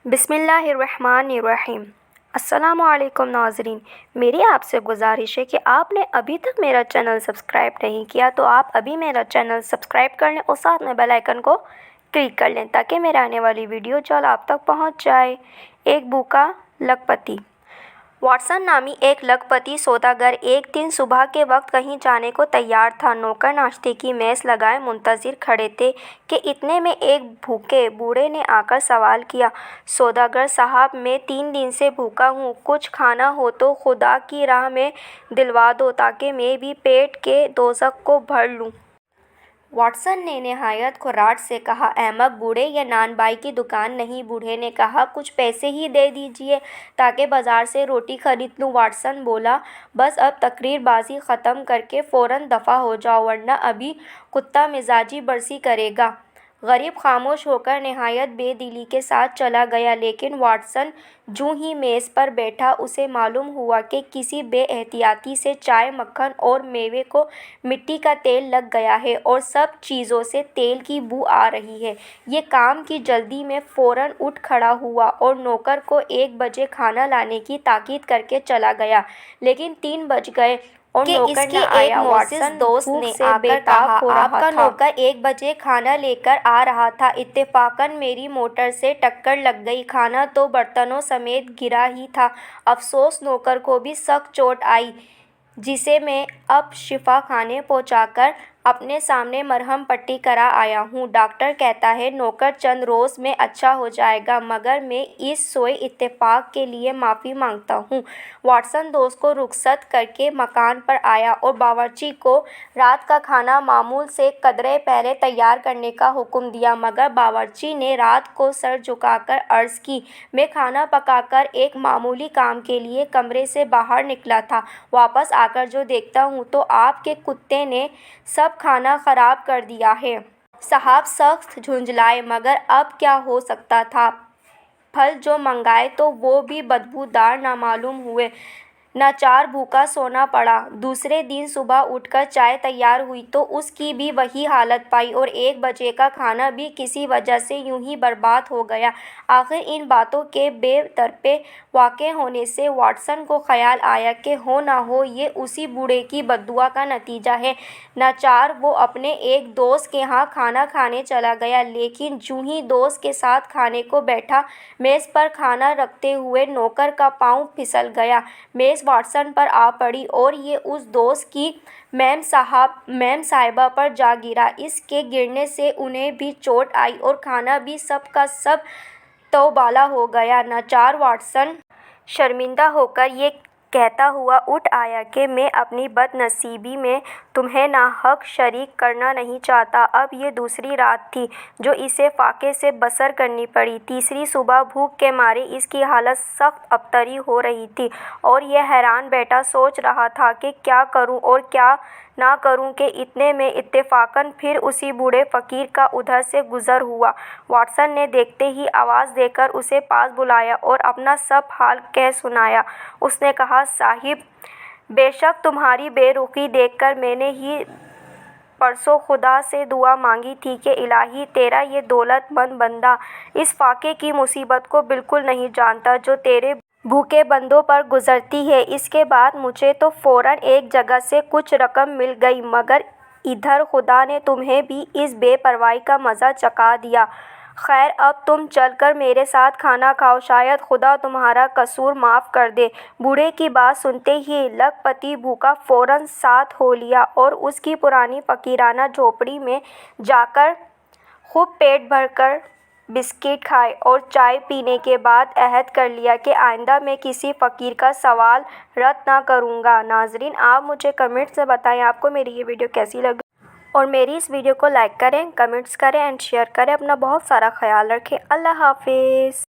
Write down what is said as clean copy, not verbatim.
بسم اللہ الرحمن الرحیم۔ السلام علیکم ناظرین، میری آپ سے گزارش ہے کہ آپ نے ابھی تک میرا چینل سبسکرائب نہیں کیا تو آپ ابھی میرا چینل سبسکرائب کر لیں اور ساتھ میں بیل آئیکن کو کلک کر لیں تاکہ میرے آنے والی ویڈیو جلد آپ تک پہنچ جائے۔ ایک بھوکا لکھپتی۔ واٹسن نامی ایک لکھپتی سوداگر ایک دن صبح کے وقت کہیں جانے کو تیار تھا۔ نوکر ناشتے کی میز لگائے منتظر کھڑے تھے کہ اتنے میں ایک بھوکے بوڑھے نے آ کر سوال کیا، سوداگر صاحب، میں 3 دن سے بھوکا ہوں، کچھ کھانا ہو تو خدا کی راہ میں دلوا دو تاکہ میں بھی پیٹ کے دوزخ کو بھر لوں۔ واٹسن نے نہایت خراٹ سے کہا، احمق بوڑھے، یہ نان بائی کی دکان نہیں۔ بوڑھے نے کہا، کچھ پیسے ہی دے دیجیے تاکہ بازار سے روٹی خرید لوں۔ واٹسن بولا، بس اب تقریر بازی ختم کر کے فوراً دفع ہو جاؤ ورنہ ابھی کتا مزاجی برسی کرے گا۔ غریب خاموش ہو کر نہایت بے دلی کے ساتھ چلا گیا، لیکن واٹسن جوں ہی میز پر بیٹھا اسے معلوم ہوا کہ کسی بے احتیاطی سے چائے، مکھن اور میوے کو مٹی کا تیل لگ گیا ہے اور سب چیزوں سے تیل کی بو آ رہی ہے۔ یہ کام کی جلدی میں فوراً اٹھ کھڑا ہوا اور نوکر کو 1 بجے کھانا لانے کی تاکید کر کے چلا گیا، لیکن 3 بج گئے اور نوکر نہ آیا۔ واٹسن دوست نے آ کر کہا، آپ کا نوکر 1 بجے کھانا لے کر آ رہا تھا، اتفاقاً میری موٹر سے ٹکر لگ گئی، کھانا تو برتنوں سمیت گرا ہی تھا۔ افسوس، نوکر کو بھی سخت چوٹ آئی جسے میں اب شفا خانے پہنچا کر اپنے سامنے مرہم پٹی کرا آیا ہوں۔ ڈاکٹر کہتا ہے نوکر چند روز میں اچھا ہو جائے گا، مگر میں اس سوئے اتفاق کے لیے معافی مانگتا ہوں۔ واٹسن دوست کو رخصت کر کے مکان پر آیا اور باورچی کو رات کا کھانا معمول سے قدرے پہلے تیار کرنے کا حکم دیا، مگر باورچی نے رات کو سر جھکا کر عرض کی، میں کھانا پکا کر ایک معمولی کام کے لیے کمرے سے باہر نکلا تھا، واپس آ کر جو دیکھتا ہوں تو آپ کے کتے نے سب کھانا خراب کر دیا ہے۔ صاحب سخت جھنجھلائے، مگر اب کیا ہو سکتا تھا، پھل جو منگائے تو وہ بھی بدبودار نامعلوم ہوئے۔ ناچار بھوکا سونا پڑا۔ دوسرے دن صبح اٹھ کر چائے تیار ہوئی تو اس کی بھی وہی حالت پائی اور 1 بجے کا کھانا بھی کسی وجہ سے یوں ہی برباد ہو گیا۔ آخر ان باتوں کے بے درپے واقع ہونے سے واٹسن کو خیال آیا کہ ہو نہ ہو یہ اسی بوڑھے کی بددعا کا نتیجہ ہے۔ ناچار وہ اپنے ایک دوست کے ہاں کھانا کھانے چلا گیا، لیکن جوں ہی دوست کے ساتھ کھانے کو بیٹھا، میز پر کھانا رکھتے ہوئے نوکر کا پاؤں پھسل گیا، میز واٹسن پر آ پڑی اور یہ اس دوست کی میم صاحبہ پر جا گرا۔ اس کے گرنے سے انہیں بھی چوٹ آئی اور کھانا بھی سب کا سب توبالا ہو گیا۔ ناچار واٹسن شرمندہ ہو کر یہ کہتا ہوا اٹھ آیا کہ میں اپنی بد نصیبی میں تمہیں ناحق شریک کرنا نہیں چاہتا۔ اب یہ دوسری رات تھی جو اسے فاقے سے بسر کرنی پڑی۔ تیسری صبح بھوک کے مارے اس کی حالت سخت ابتری ہو رہی تھی اور یہ حیران بیٹھا سوچ رہا تھا کہ کیا کروں اور کیا نہ کروں کہ اتنے میں اتفاقاً پھر اسی بوڑھے فقیر کا ادھر سے گزر ہوا۔ واٹسن نے دیکھتے ہی آواز دے کر اسے پاس بلایا اور اپنا سب حال کہہ سنایا۔ اس نے کہا، صاحب، بے شک تمہاری بے رخی دیکھ کر میں نے ہی پرسوں خدا سے دعا مانگی تھی کہ الہی تیرا یہ دولت مند بندہ اس فاقے کی مصیبت کو بالکل نہیں جانتا جو تیرے بھوکے بندوں پر گزرتی ہے۔ اس کے بعد مجھے تو فوراً ایک جگہ سے کچھ رقم مل گئی، مگر ادھر خدا نے تمہیں بھی اس بے پرواہی کا مزہ چکھا دیا۔ خیر، اب تم چل کر میرے ساتھ کھانا کھاؤ، شاید خدا تمہارا قصور معاف کر دے۔ بوڑھے کی بات سنتے ہی لکھپتی بھوکا فوراً ساتھ ہو لیا اور اس کی پرانی فقیرانہ جھونپڑی میں جا کر خوب پیٹ بھر کر بسکٹ کھائے اور چائے پینے کے بعد عہد کر لیا کہ آئندہ میں کسی فقیر کا سوال رد نہ کروں گا۔ ناظرین، آپ مجھے کمنٹ سے بتائیں آپ کو میری یہ ویڈیو کیسی لگی اور میری اس ویڈیو کو لائک کریں، کمنٹس کریں اینڈ شیئر کریں۔ اپنا بہت سارا خیال رکھیں۔ اللہ حافظ۔